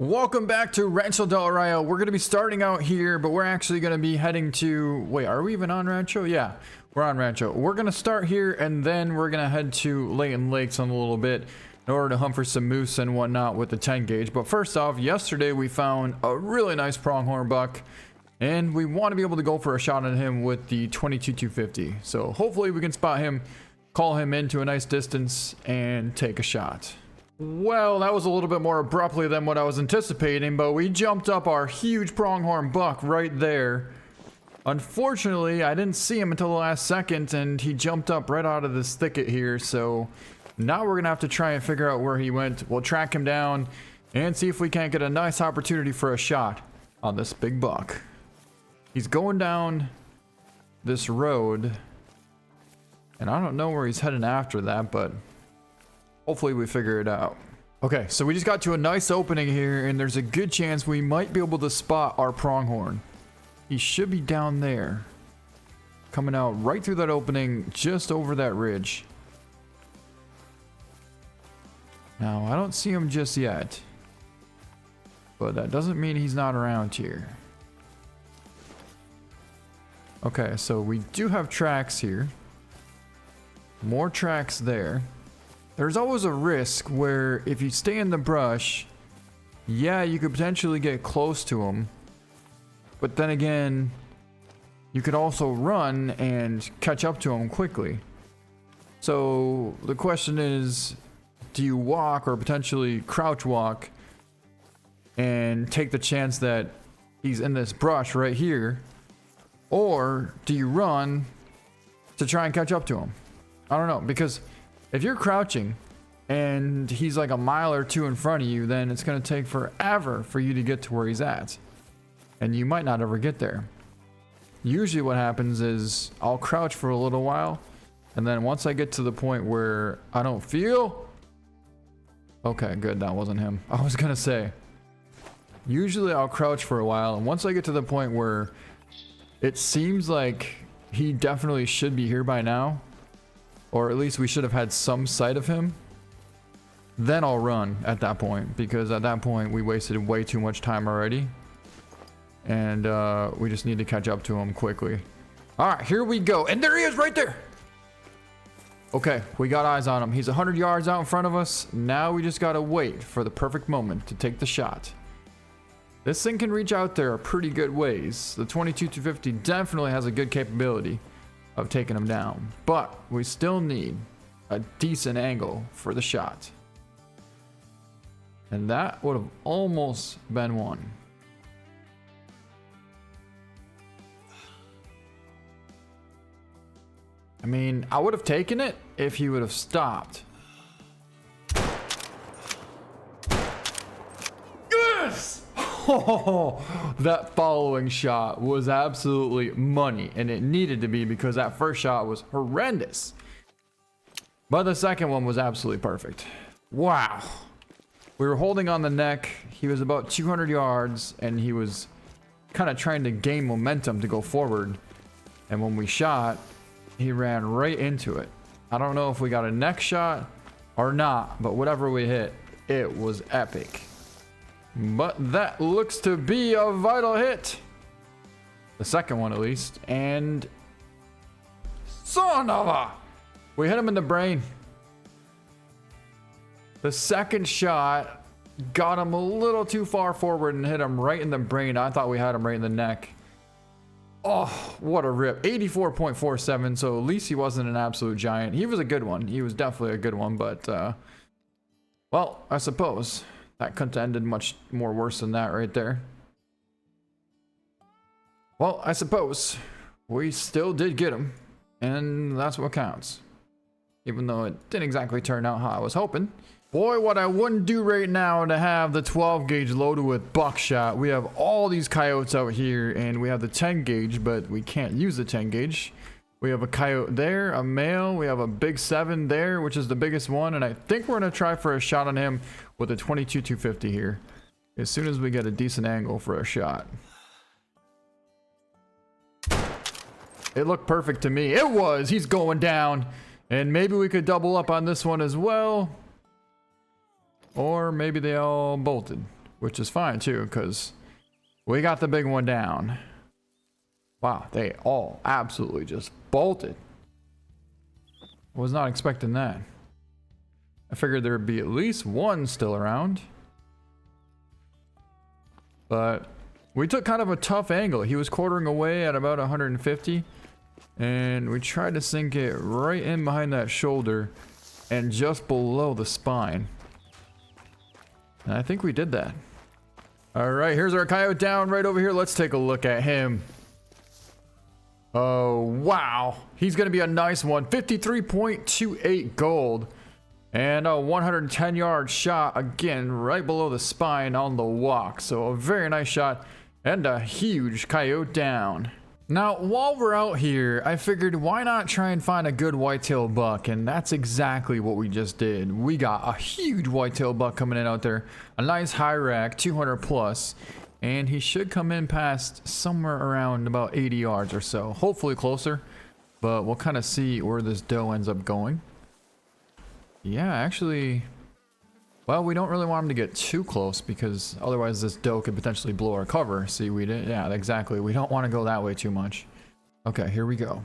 Welcome back to Rancho Del Rio. We're going to be starting out here, but we're actually going to be heading to... Wait, are we even on Rancho? Yeah, we're on Rancho. We're going to start here, and then we're going to head to Layton Lakes in a little bit in order to hunt for some moose and whatnot with the 10 gauge. But first off, yesterday we found a really nice pronghorn buck, and we want to be able to go for a shot at him with the 22-250. So hopefully we can spot him, call him into a nice distance, and take a shot. Well, that was a little bit more abruptly than what I was anticipating, but we jumped up our huge pronghorn buck right there. Unfortunately, I didn't see him until the last second, and he jumped up right out of this thicket here, so now we're gonna have to try and figure out where he went. We'll track him down and see if we can't get a nice opportunity for a shot on this big buck. He's going down this road, and I don't know where he's heading after that, but hopefully we figure it out. Okay, so we just got to a nice opening here, and there's a good chance we might be able to spot our pronghorn. He should be down there, coming out right through that opening, just over that ridge. Now, I don't see him just yet, but that doesn't mean he's not around here. Okay, so we do have tracks here. More tracks there. There's always a risk where if you stay in the brush, yeah, you could potentially get close to him. But then again, you could also run and catch up to him quickly. So the question is, do you walk or potentially crouch walk and take the chance that he's in this brush right here? Or do you run to try and catch up to him? I don't know, because if you're crouching and he's like a mile or two in front of you, then it's going to take forever for you to get to where he's at. And you might not ever get there. Usually what happens is I'll crouch for a little while, and then once I get to the point where I don't feel... Okay, good, that wasn't him. I was going to say, usually I'll crouch for a while, and once I get to the point where it seems like he definitely should be here by now, or at least we should have had some sight of him, then I'll run at that point, because at that point we wasted way too much time already, and we just need to catch up to him quickly. All right, here we go, and there he is right there. Okay, we got eyes on him. He's 100 yards out in front of us. Now we just gotta wait for the perfect moment to take the shot. This thing can reach out there a pretty good ways. The 22-250 definitely has a good capability of taking him down, but we still need a decent angle for the shot, and that would have almost been one. I mean, I would have taken it if he would have stopped. Yes! Oh, that following shot was absolutely money, and it needed to be, because that first shot was horrendous. But the second one was absolutely perfect. Wow. We were holding on the neck. He was about 200 yards, and he was kind of trying to gain momentum to go forward. And when we shot, he ran right into it. I don't know if we got a neck shot or not, but whatever we hit, it was epic. But that looks to be a vital hit. The second one, at least. And son of a... We hit him in the brain. The second shot got him a little too far forward and hit him right in the brain. I thought we had him right in the neck. Oh, what a rip. 84.47, so at least he wasn't an absolute giant. He was a good one. He was definitely a good one, but, well, I suppose that couldn't have ended much more worse than that right there. Well, I suppose we still did get him, and that's what counts. Even though it didn't exactly turn out how I was hoping. Boy, what I wouldn't do right now to have the 12 gauge loaded with buckshot. We have all these coyotes out here, and we have the 10 gauge, but we can't use the 10 gauge. We have a coyote there, a male. We have a big 7 there, which is the biggest one, and I think we're going to try for a shot on him with a 22-250 here, as soon as we get a decent angle for a shot. It looked perfect to me. It was. He's going down, and maybe we could double up on this one as well. Or maybe they all bolted. which is fine too, because we got the big one down. Wow, they all absolutely just bolted. Was not expecting that. I figured there would be at least one still around. But we took kind of a tough angle. He was quartering away at about 150. And we tried to sink it right in behind that shoulder and just below the spine. And I think we did that. Alright, here's our coyote down right over here. Let's take a look at him. Oh, wow. He's going to be a nice one. 53.28 gold. And a 110-yard shot, again, right below the spine on the walk. So a very nice shot and a huge coyote down. Now, while we're out here, I figured why not try and find a good whitetail buck, and that's exactly what we just did. We got a huge whitetail buck coming in out there, a nice high rack, 200 plus, and he should come in past somewhere around about 80 yards or so, hopefully closer, but we'll kind of see where this doe ends up going. Yeah, actually, well, we don't really want him to get too close because otherwise this doe could potentially blow our cover. See, we did, yeah, exactly. We don't want to go that way too much. Okay, here we go.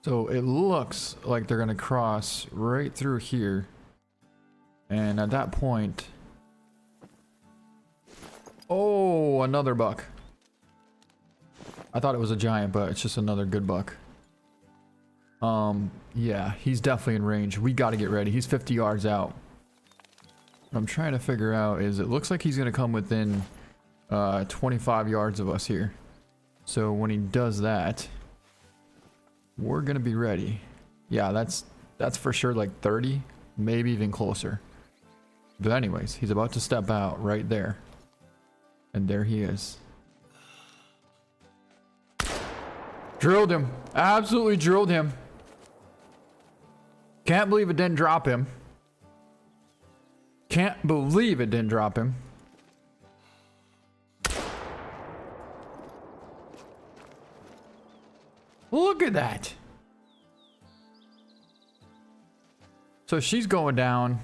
So it looks like they're gonna cross right through here. And at that point, oh, another buck. I thought it was a giant, but it's just another good buck. Yeah, he's definitely in range. We got to get ready. He's 50 yards out. What I'm trying to figure out is it looks like he's going to come within 25 yards of us here. So when he does that, we're going to be ready. Yeah, that's for sure like 30, maybe even closer. But anyways, he's about to step out right there. And there he is. Drilled him. Absolutely drilled him. Can't believe it didn't drop him. Can't believe it didn't drop him. Look at that. So she's going down.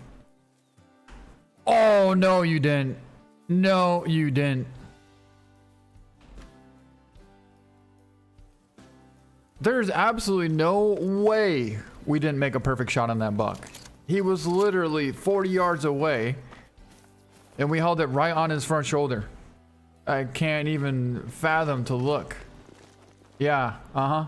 Oh, no, you didn't. No, you didn't. There's absolutely no way we didn't make a perfect shot on that buck. He was literally 40 yards away, and we held it right on his front shoulder. I can't even fathom to look. Yeah, uh-huh.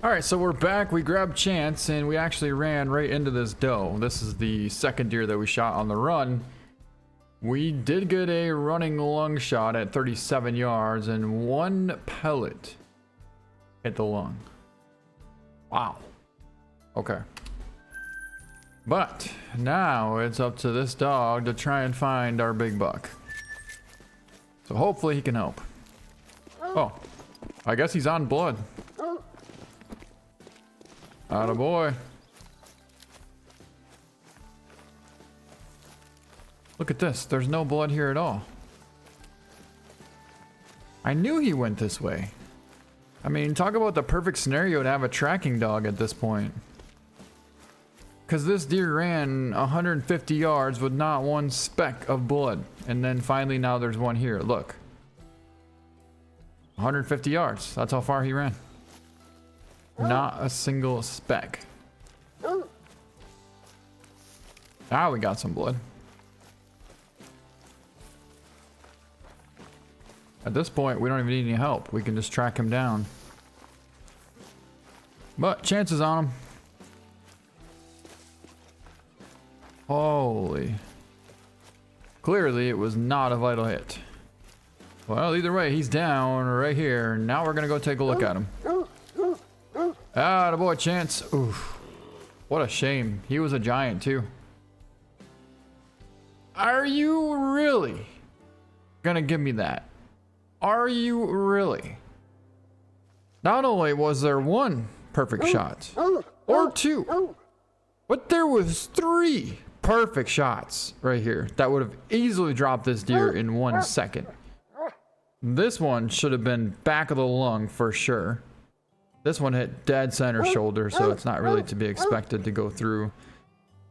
Alright, so we're back. We grabbed Chance and we actually ran right into this doe. This is the second deer that we shot on the run. We did get a running lung shot at 37 yards and one pellet hit the lung. Wow. Okay. But now it's up to this dog to try and find our big buck. So hopefully he can help. Oh, I guess he's on blood. Attaboy. Look at this. There's no blood here at all. I knew he went this way. I mean, talk about the perfect scenario to have a tracking dog at this point. Because this deer ran 150 yards with not one speck of blood. And then finally now there's one here. Look. 150 yards. That's how far he ran. Not a single speck. Ah, we got some blood. At this point, we don't even need any help. We can just track him down. But chances on him. Holy. Clearly, it was not a vital hit. Well, either way, he's down right here. Now we're going to go take a look at him. Attaboy, Chance. Oof. What a shame. He was a giant, too. Are you really gonna give me that? Are you really? Not only was there one perfect shot, or two, but there was 3 Perfect shots right here. That would have easily dropped this deer in 1 second. This one should have been back of the lung for sure. This one hit dead center shoulder, so it's not really to be expected to go through.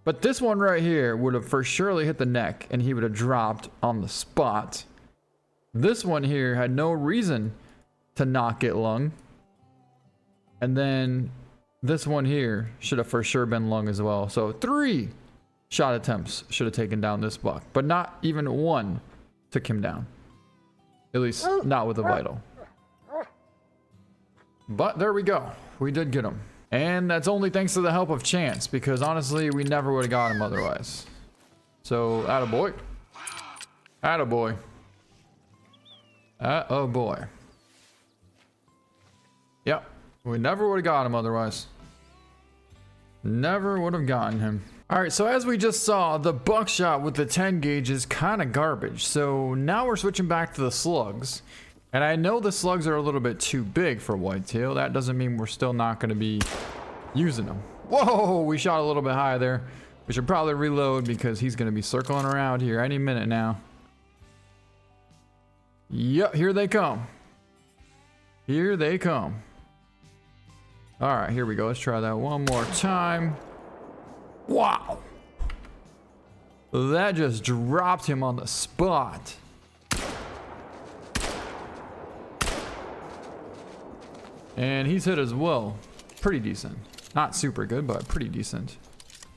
But this one right here would have for surely hit the neck, and he would have dropped on the spot. This one here had no reason to not get lung. And then this one here should have for sure been lung as well. So 3 shot attempts should have taken down this buck, but not even 1 took him down. At least not with a vital. But there we go. We did get him. And that's only thanks to the help of chance, because honestly, we never would have got him otherwise. So, attaboy. Attaboy. Attaboy. Yep. We never would have got him otherwise. Never would have gotten him. Alright, so as we just saw, the buckshot with the 10 gauge is kind of garbage. So now we're switching back to the slugs. And I know the slugs are a little bit too big for whitetail. That doesn't mean we're still not going to be using them. Whoa, we shot a little bit high there. We should probably reload because he's going to be circling around here any minute now. Yep, here they come. Here they come. Alright, here we go. Let's try that one more time. Wow. That just dropped him on the spot. And he's hit as well. Pretty decent. Not super good, but pretty decent.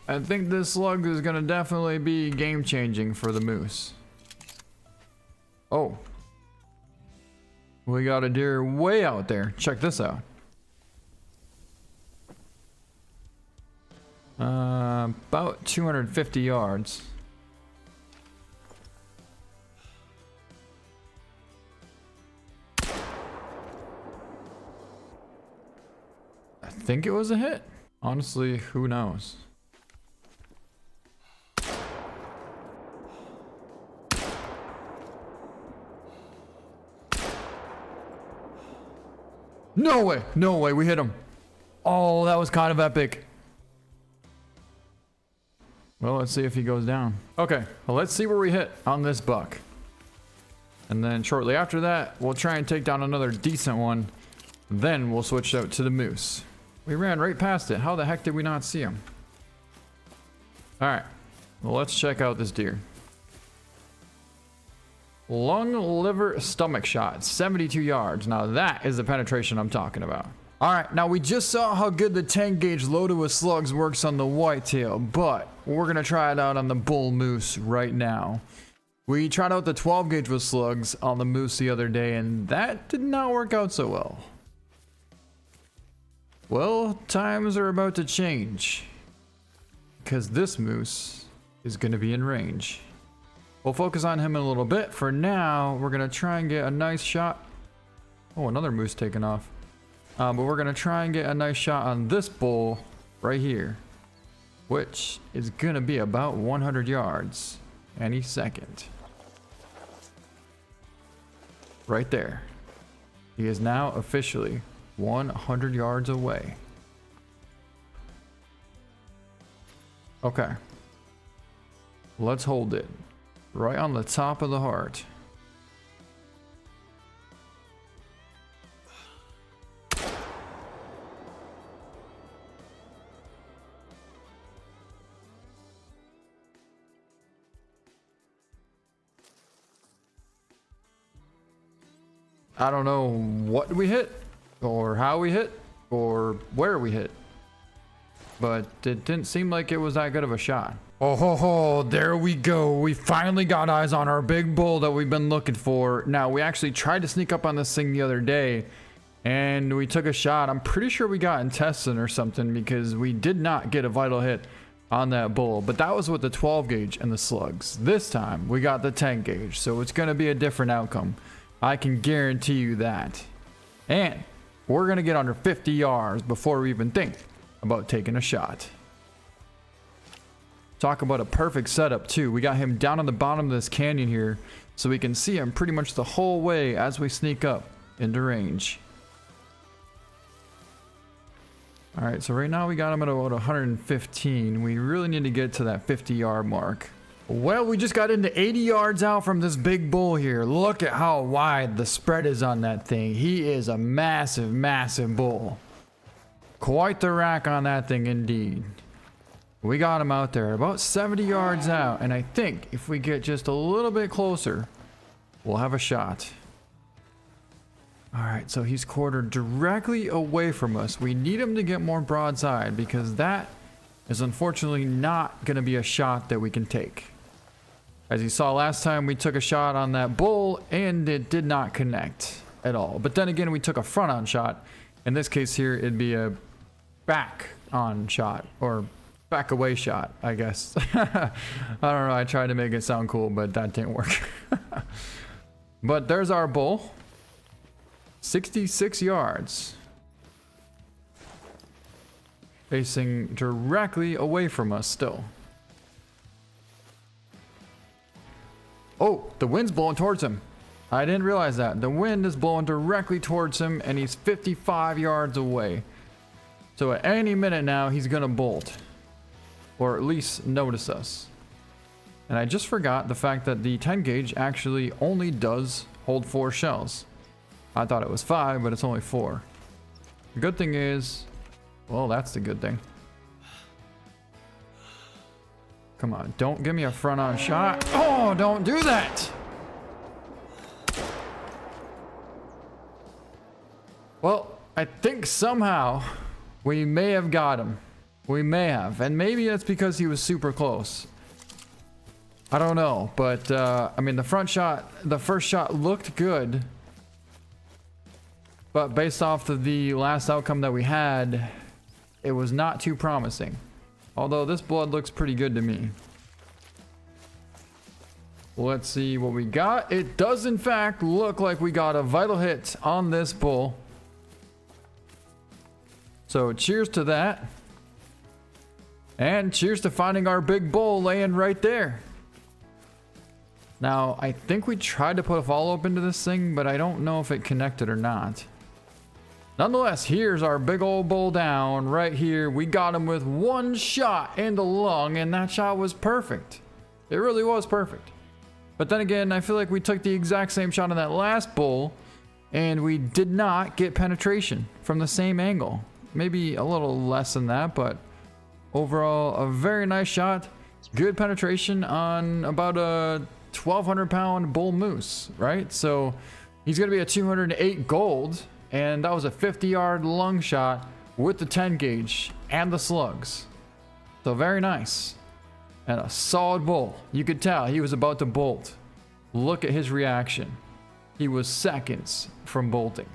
I think this slug is going to definitely be game changing for the moose. Oh. We got a deer way out there. Check this out. About 250 yards. I think it was a hit. Honestly, who knows? No way! No way, we hit him. Oh, that was kind of epic. Well, let's see if he goes down. Okay, well, let's see where we hit on this buck. And then shortly after that, we'll try and take down another decent one. Then we'll switch out to the moose. We ran right past it. How the heck did we not see him? Alright, well, let's check out this deer. Lung, liver, stomach shot, 72 yards. Now that is the penetration I'm talking about. Alright, now we just saw how good the 10 gauge loaded with slugs works on the whitetail, but we're going to try it out on the bull moose right now. We tried out the 12 gauge with slugs on the moose the other day, and that did not work out so well. Well, times are about to change, because this moose is going to be in range. We'll focus on him in a little bit. For now, we're going to try and get a nice shot. Oh, another moose taking off. But we're going to try and get a nice shot on this bull right here, which is going to be about 100 yards any second. Right there. He is now officially 100 yards away. Okay. Let's hold it. Right on the top of the heart. I don't know what we hit, or how we hit, or where we hit, but it didn't seem like it was that good of a shot. Oh ho ho, there we go. We finally got eyes on our big bull that we've been looking for. Now, we actually tried to sneak up on this thing the other day, and we took a shot. I'm pretty sure we got intestine or something, because we did not get a vital hit on that bull, but that was with the 12 gauge and the slugs. This time, we got the 10 gauge, so it's going to be a different outcome. I can guarantee you that. And we're going to get under 50 yards before we even think about taking a shot. Talk about a perfect setup too. We got him down on the bottom of this canyon here, so we can see him pretty much the whole way as we sneak up into range. All right, so right now we got him at about 115. We really need to get to that 50-yard mark. Well, we just got into 80 yards out from this big bull here. Look at how wide the spread is on that thing. He is a massive, massive bull. Quite the rack on that thing indeed. We got him out there about 70 yards out, and I think if we get just a little bit closer, we'll have a shot. All right, so he's quartered directly away from us. We need him to get more broadside because that is unfortunately not going to be a shot that we can take. As you saw last time, we took a shot on that bull and it did not connect at all. But then again, we took a front on shot. In this case here, it'd be a back on shot or back away shot, I guess. I don't know. I tried to make it sound cool, but that didn't work. But there's our bull. 66 yards. Facing directly away from us still. Oh, the wind's blowing towards him. I didn't realize that. The wind is blowing directly towards him and he's 55 yards away. So at any minute now, he's gonna bolt. Or at least notice us. And I just forgot the fact that the 10 gauge actually only does hold 4 shells. I thought it was 5, but it's only 4. The good thing is, well, that's the good thing. Come on, don't give me a front on shot. Oh, don't do that. Well, I think somehow we may have got him. We may have, and maybe that's because he was super close. I don't know, but I mean, the first shot looked good, but based off of the last outcome that we had, it was not too promising. Although this blood looks pretty good to me. Let's see what we got. It does in fact look like we got a vital hit on this bull. So cheers to that. And cheers to finding our big bull laying right there. Now, I think we tried to put a follow-up into this thing, but I don't know if it connected or not. Nonetheless, here's our big old bull down right here. We got him with one shot in the lung, and that shot was perfect. It really was perfect. But then again, I feel like we took the exact same shot on that last bull, and we did not get penetration from the same angle. Maybe a little less than that, but overall, a very nice shot. Good penetration on about a 1,200 pound bull moose, right? So he's going to be a 208 gold. And that was a 50-yard lung shot with the 10 gauge and the slugs. So very nice. And a solid bull. You could tell he was about to bolt. Look at his reaction. He was seconds from bolting.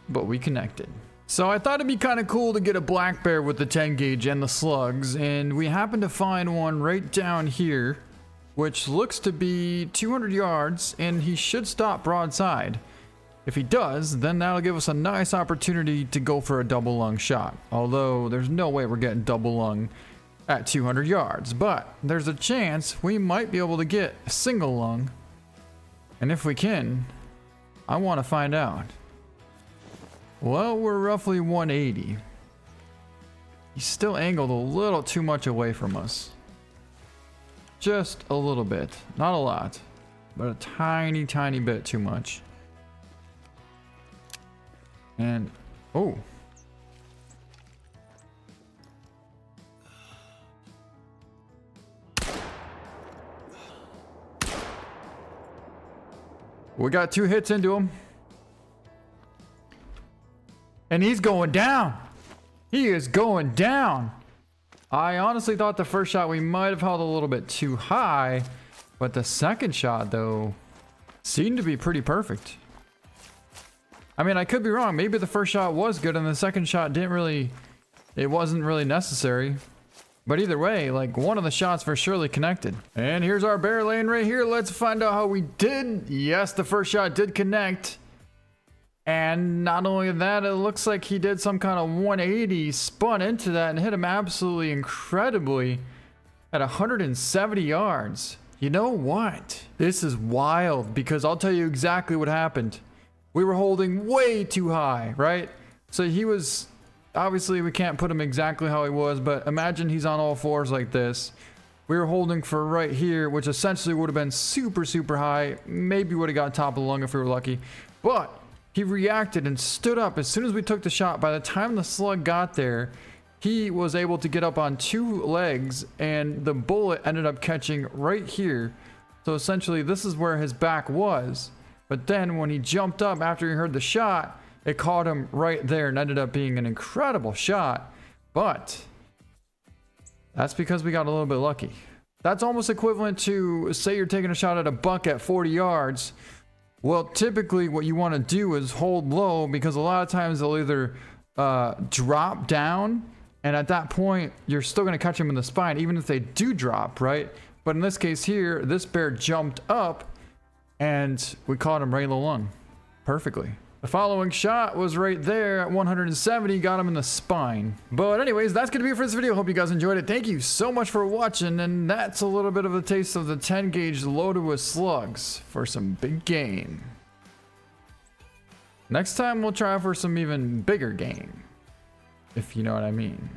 But we connected. So I thought it'd be kind of cool to get a black bear with the 10 gauge and the slugs. And we happened to find one right down here, which looks to be 200 yards. And he should stop broadside. If he does, then that'll give us a nice opportunity to go for a double lung shot. Although there's no way we're getting double lung at 200 yards. But there's a chance we might be able to get a single lung. And if we can, I want to find out. Well, we're roughly 180. He's still angled a little too much away from us. Just a little bit. Not a lot, but a tiny, tiny bit too much. And, oh. We got 2 hits into him. And he's going down. He is going down. I honestly thought the first shot we might have held a little bit too high, but the second shot, though, seemed to be pretty perfect. I mean, I could be wrong. Maybe the first shot was good and the second shot it wasn't really necessary. But either way, like, one of the shots for surely connected. And here's our bear laying right here. Let's find out how we did. Yes, the first shot did connect. And not only that, it looks like he did some kind of 180, spun into that and hit him absolutely incredibly at 170 yards. You know what? This is wild because I'll tell you exactly what happened. We were holding way too high, right? So he was Obviously, we can't put him exactly how he was, but imagine he's on all fours like this. We were holding for right here, which essentially would have been super, super high. Maybe would have got top of the lung if we were lucky. But he reacted and stood up as soon as we took the shot. By the time the slug got there, he was able to get up on 2 legs, and the bullet ended up catching right here. So essentially, this is where his back was. But then when he jumped up after he heard the shot, it caught him right there and ended up being an incredible shot. But that's because we got a little bit lucky. That's almost equivalent to, say you're taking a shot at a buck at 40 yards. Well, typically what you want to do is hold low, because a lot of times they'll either drop down, and at that point you're still going to catch them in the spine even if they do drop, right? But in this case here, this bear jumped up and we caught him right in the lung perfectly. The following shot was right there at 170, got him in the spine. But anyways, that's gonna be it for this video. Hope you guys enjoyed it. Thank you so much for watching, and that's a little bit of a taste of the 10 gauge loaded with slugs for some big game. Next time we'll try for some even bigger game, if you know what I mean.